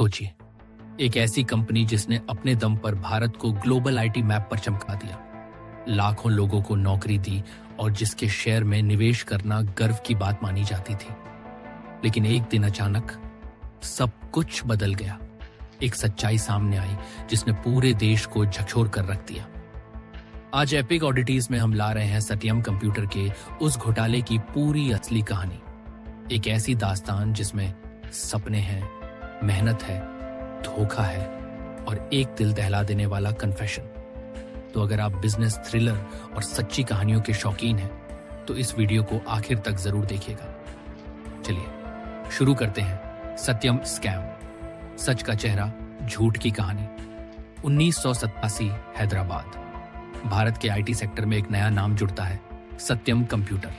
सोचिए, एक ऐसी कंपनी जिसने अपने दम पर भारत को ग्लोबल आईटी मैप पर चमका दिया, लाखों लोगों को नौकरी दी और जिसके शेयर में निवेश करना गर्व की बात मानी जाती थी। लेकिन एक दिन अचानक सब कुछ बदल गया। एक सच्चाई सामने आई जिसने पूरे देश को झकझोर कर रख दिया। आज एपिक ऑडिटीज में हम ला रहे हैं सत्यम कंप्यूटर के उस घोटाले की पूरी असली कहानी। एक ऐसी दास्तान जिसमें सपने हैं, मेहनत है, धोखा है और एक दिल दहला देने वाला कन्फेशन। तो अगर आप बिजनेस थ्रिलर और सच्ची कहानियों के शौकीन हैं तो इस वीडियो को आखिर तक जरूर देखिएगा। चलिए शुरू करते हैं सत्यम स्कैम, सच का चेहरा, झूठ की कहानी। 1987 हैदराबाद। भारत के आईटी सेक्टर में एक नया नाम जुड़ता है, सत्यम कंप्यूटर।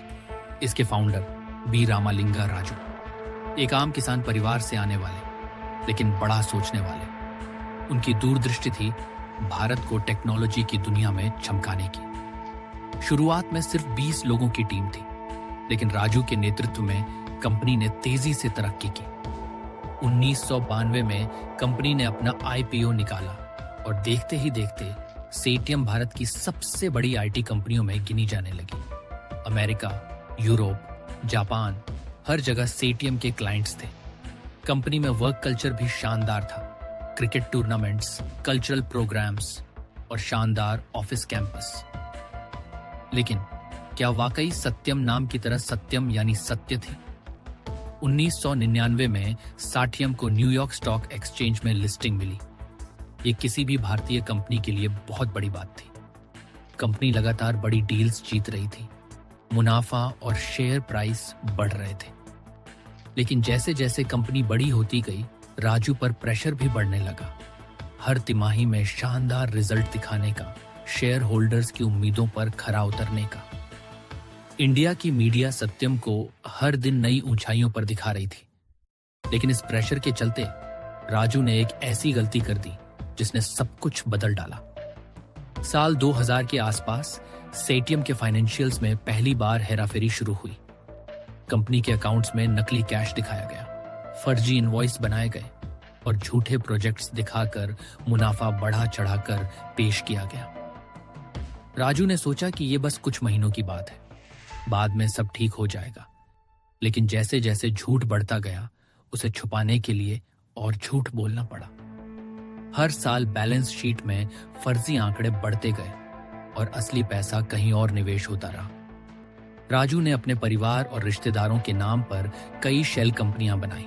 इसके फाउंडर बी रामालिंगा राजू, एक आम किसान परिवार से आने वाले लेकिन बड़ा सोचने वाले। उनकी दूरदृष्टि थी भारत को टेक्नोलॉजी की दुनिया में चमकाने की। शुरुआत में सिर्फ 20 लोगों की टीम थी, लेकिन राजू के नेतृत्व में कंपनी ने तेजी से तरक्की की। 1992 में कंपनी ने अपना आईपीओ निकाला और देखते ही देखते सेटियम भारत की सबसे बड़ी आईटी कंपनियों में गिनी जाने लगी। अमेरिका, यूरोप, जापान, हर जगह सेटियम के क्लाइंट्स थे। कंपनी में वर्क कल्चर भी शानदार था। क्रिकेट टूर्नामेंट्स, कल्चरल प्रोग्राम्स और शानदार ऑफिस कैंपस। लेकिन क्या वाकई सत्यम नाम की तरह सत्यम यानी सत्य थी? 1999 में साटियम को न्यूयॉर्क स्टॉक एक्सचेंज में लिस्टिंग मिली। ये किसी भी भारतीय कंपनी के लिए बहुत बड़ी बात थी। कंपनी लगातार बड़ी डील्स जीत रही थी, मुनाफा और शेयर प्राइस बढ़ रहे थे। लेकिन जैसे जैसे कंपनी बड़ी होती गई, राजू पर प्रेशर भी बढ़ने लगा। हर तिमाही में शानदार रिजल्ट दिखाने का, शेयर होल्डर्स की उम्मीदों पर खरा उतरने का। इंडिया की मीडिया सत्यम को हर दिन नई ऊंचाइयों पर दिखा रही थी। लेकिन इस प्रेशर के चलते राजू ने एक ऐसी गलती कर दी जिसने सब कुछ बदल डाला। साल 2000 के आसपास सेटियम के फाइनेंशियल्स में पहली बार हेराफेरी शुरू हुई। कंपनी के अकाउंट्स में नकली कैश दिखाया गया, फर्जी इनवॉइस बनाए गए और झूठे प्रोजेक्ट्स दिखाकर मुनाफा बढ़ा चढ़ाकर पेश किया गया। राजू ने सोचा कि यह बस कुछ महीनों की बात है, बाद में सब ठीक हो जाएगा। लेकिन जैसे जैसे झूठ बढ़ता गया, उसे छुपाने के लिए और झूठ बोलना पड़ा। हर साल बैलेंस शीट में फर्जी आंकड़े बढ़ते गए और असली पैसा कहीं और निवेश होता रहा। राजू ने अपने परिवार और रिश्तेदारों के नाम पर कई शेल कंपनियां बनाई।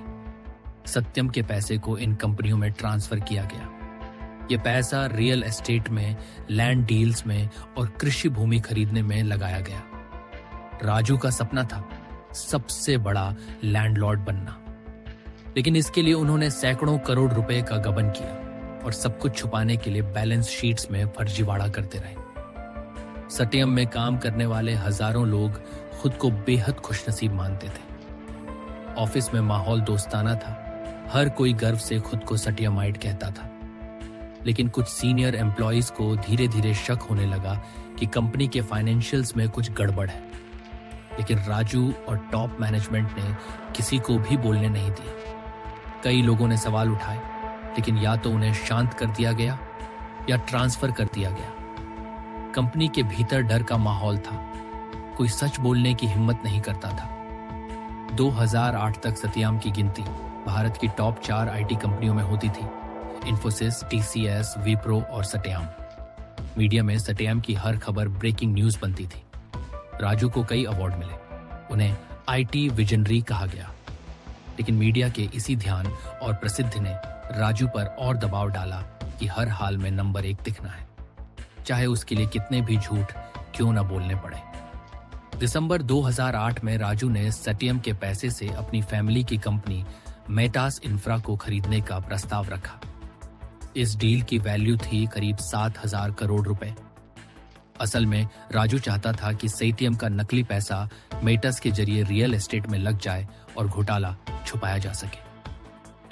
सत्यम के पैसे को इन कंपनियों में ट्रांसफर किया गया। यह पैसा रियल एस्टेट में, लैंड डील्स में और कृषि भूमि खरीदने में लगाया गया। राजू का सपना था सबसे बड़ा लैंडलॉर्ड बनना, लेकिन इसके लिए उन्होंने सैकड़ों करोड़ रुपए का गबन किया और सब कुछ छुपाने के लिए बैलेंस शीट्स में फर्जीवाड़ा करते रहे। सत्यम में काम करने वाले हजारों लोग खुद को बेहद खुशनसीब मानते थे। ऑफिस में माहौल दोस्ताना था, हर कोई गर्व से खुद को सत्यमाइट कहता था। लेकिन कुछ सीनियर एम्प्लॉइज को धीरे धीरे शक होने लगा कि कंपनी के फाइनेंशियल्स में कुछ गड़बड़ है। लेकिन राजू और टॉप मैनेजमेंट ने किसी को भी बोलने नहीं दिया। कई लोगों ने सवाल उठाए, लेकिन या तो उन्हें शांत कर दिया गया या ट्रांसफर कर दिया गया। कंपनी के भीतर डर का माहौल था, कोई सच बोलने की हिम्मत नहीं करता था। 2008 तक सत्यम की गिनती भारत की टॉप 4 आईटी कंपनियों में होती थी, इन्फोसिस, टीसीएस, विप्रो और सत्यम। मीडिया में सत्यम की हर खबर ब्रेकिंग न्यूज बनती थी। राजू को कई अवार्ड मिले, उन्हें आईटी विजनरी कहा गया। लेकिन मीडिया के इसी ध्यान और प्रसिद्धि ने राजू पर और दबाव डाला कि हर हाल में नंबर 1 दिखना है, चाहे उसके लिए कितने भी झूठ क्यों न बोलने पड़े। दिसंबर 2008 में राजू ने सत्यम के पैसे से अपनी फैमिली की कंपनी मेटास इंफ्रा को खरीदने का प्रस्ताव रखा। इस डील की वैल्यू थी करीब 7,000 करोड़ रुपए। असल में राजू चाहता था कि सत्यम का नकली पैसा मेटास के जरिए रियल एस्टेट में लग जाए और घोटाला छुपाया जा सके।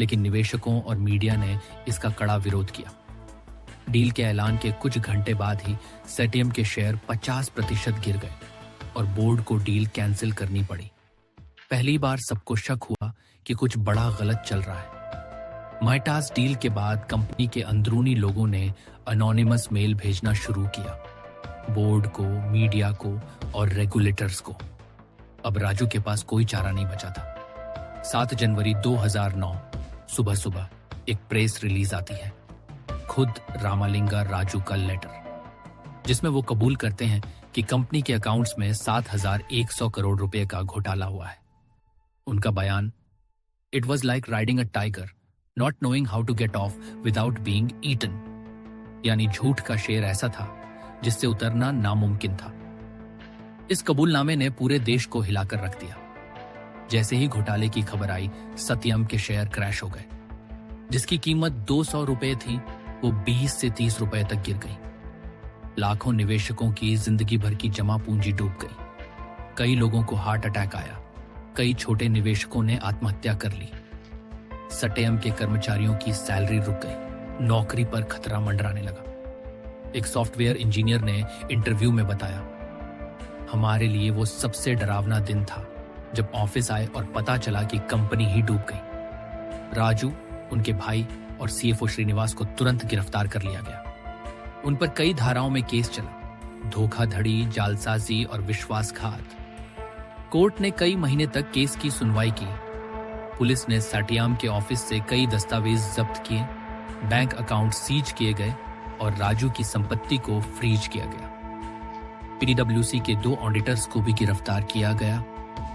लेकिन निवेशकों और मीडिया ने इसका कड़ा विरोध किया। डील के ऐलान के कुछ घंटे बाद ही सत्यम के शेयर 50% गिर गए और बोर्ड को डील कैंसिल करनी पड़ी। पहली बार सबको शक हुआ कि कुछ बड़ा गलत चल रहा है। माइटास डील के बाद कंपनी के अंदरूनी लोगों ने अनोनिमस मेल भेजना शुरू किया, बोर्ड को, मीडिया को और रेगुलेटर्स को। अब राजू के पास कोई चारा नहीं बचा था। 7 जनवरी 2009 सुबह सुबह एक प्रेस रिलीज आती है, खुद रामालिंगा राजू का लेटर, जिसमें वो कबूल करते हैं कि कंपनी के अकाउंट्स में 7,100 करोड़ रुपए का घोटाला हुआ है। उनका बयान, it was like riding a tiger not knowing how to get off without being eaten, यानी झूठ का शेर ऐसा था जिससे उतरना नामुमकिन था। इस कबूलनामे ने पूरे देश को हिलाकर रख दिया। जैसे ही घोटाले की खबर आई, सत्यम के शेयर क्रैश हो गए। जिसकी कीमत 200 रुपए थी वो 20 से 30 रुपए तक गिर गई। लाखों निवेशकों की जिंदगी भर की जमा पूंजी डूब गई। कई लोगों को हार्ट अटैक आया, कई छोटे निवेशकों ने आत्महत्या कर ली। सटेम के कर्मचारियों की सैलरी रुक गई, नौकरी पर खतरा मंडराने लगा। एक सॉफ्टवेयर इंजीनियर ने इंटरव्यू में बताया, हमारे लिए वो सबसे डरावना दिन था जब ऑफिस आए और पता चला कि कंपनी ही डूब गई। राजू, उनके भाई और सीएफओ श्रीनिवास को तुरंत गिरफ्तार कर लिया गया। उन पर कई धाराओं में केस चला, धोखाधड़ी, जालसाजी और विश्वासघात। कोर्ट ने कई महीने तक केस की सुनवाई की। पुलिस ने सटियाम के ऑफिस से कई दस्तावेज जब्त किए, बैंक अकाउंट सीज किए गए और राजू की संपत्ति को फ्रीज किया गया। पीडब्ल्यूसी के 2 ऑडिटर्स को भी गिरफ्तार किया गया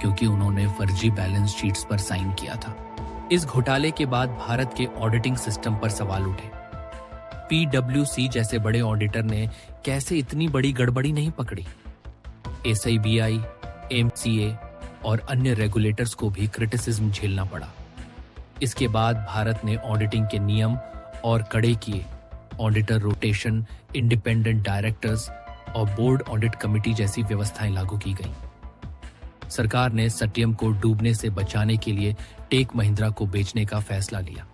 क्योंकि उन्होंने फर्जी बैलेंस शीट्स पर साइन किया था। इस घोटाले के बाद भारत के ऑडिटिंग सिस्टम पर सवाल उठे। पीडब्ल्यूसी जैसे बड़े ऑडिटर ने कैसे इतनी बड़ी गड़बड़ी नहीं पकड़ी? एसआईबीआई, एमसीए और अन्य रेगुलेटर्स को भी क्रिटिसिज्म झेलना पड़ा। इसके बाद भारत ने ऑडिटिंग के नियम और कड़े किए। ऑडिटर रोटेशन, इंडिपेंडेंट डायरेक्टर्स और बोर्ड ऑडिट कमेटी जैसी व्यवस्थाएं लागू की गई। सरकार ने सत्यम को डूबने से बचाने के लिए टेक महिंद्रा को बेचने का फैसला लिया।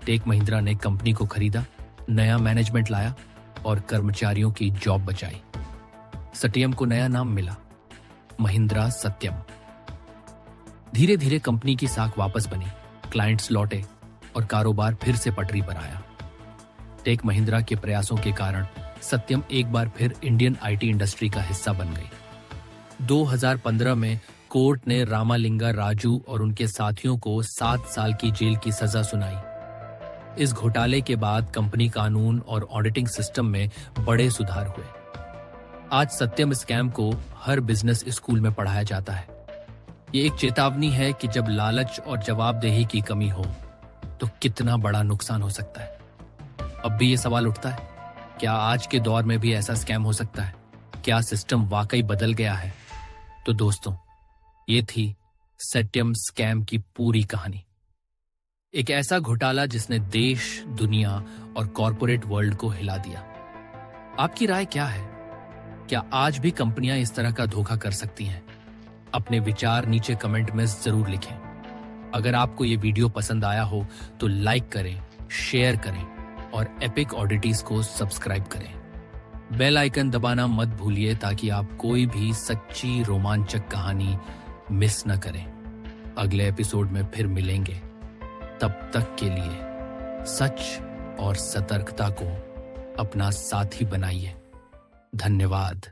टेक महिंद्रा ने कंपनी को खरीदा, नया मैनेजमेंट लाया और कर्मचारियों की जॉब बचाई। सत्यम को नया नाम मिला, महिंद्रा सत्यम। धीरे धीरे कंपनी की साख वापस बनी, क्लाइंट्स लौटे और कारोबार फिर से पटरी पर आया। टेक महिंद्रा के प्रयासों के कारण सत्यम एक बार फिर इंडियन आईटी इंडस्ट्री का हिस्सा बन गई। 2015 में कोर्ट ने रामालिंगा राजू और उनके साथियों को 7 साल की जेल की सजा सुनाई। इस घोटाले के बाद कंपनी कानून और ऑडिटिंग सिस्टम में बड़े सुधार हुए। आज सत्यम स्कैम को हर बिजनेस स्कूल में पढ़ाया जाता है। ये एक चेतावनी है कि जब लालच और जवाबदेही की कमी हो तो कितना बड़ा नुकसान हो सकता है। अब भी ये सवाल उठता है, क्या आज के दौर में भी ऐसा स्कैम हो सकता है? क्या सिस्टम वाकई बदल गया है? तो दोस्तों, ये थी सत्यम स्कैम की पूरी कहानी। एक ऐसा घोटाला जिसने देश, दुनिया और कॉर्पोरेट वर्ल्ड को हिला दिया। आपकी राय क्या है? क्या आज भी कंपनियां इस तरह का धोखा कर सकती हैं? अपने विचार नीचे कमेंट में जरूर लिखें। अगर आपको ये वीडियो पसंद आया हो तो लाइक करें, शेयर करें और एपिक ऑडिटीज को सब्सक्राइब करें। बेल आइकन दबाना मत भूलिए ताकि आप कोई भी सच्ची रोमांचक कहानी मिस न करें। अगले एपिसोड में फिर मिलेंगे। तब तक के लिए सच और सतर्कता को अपना साथी बनाइए। धन्यवाद।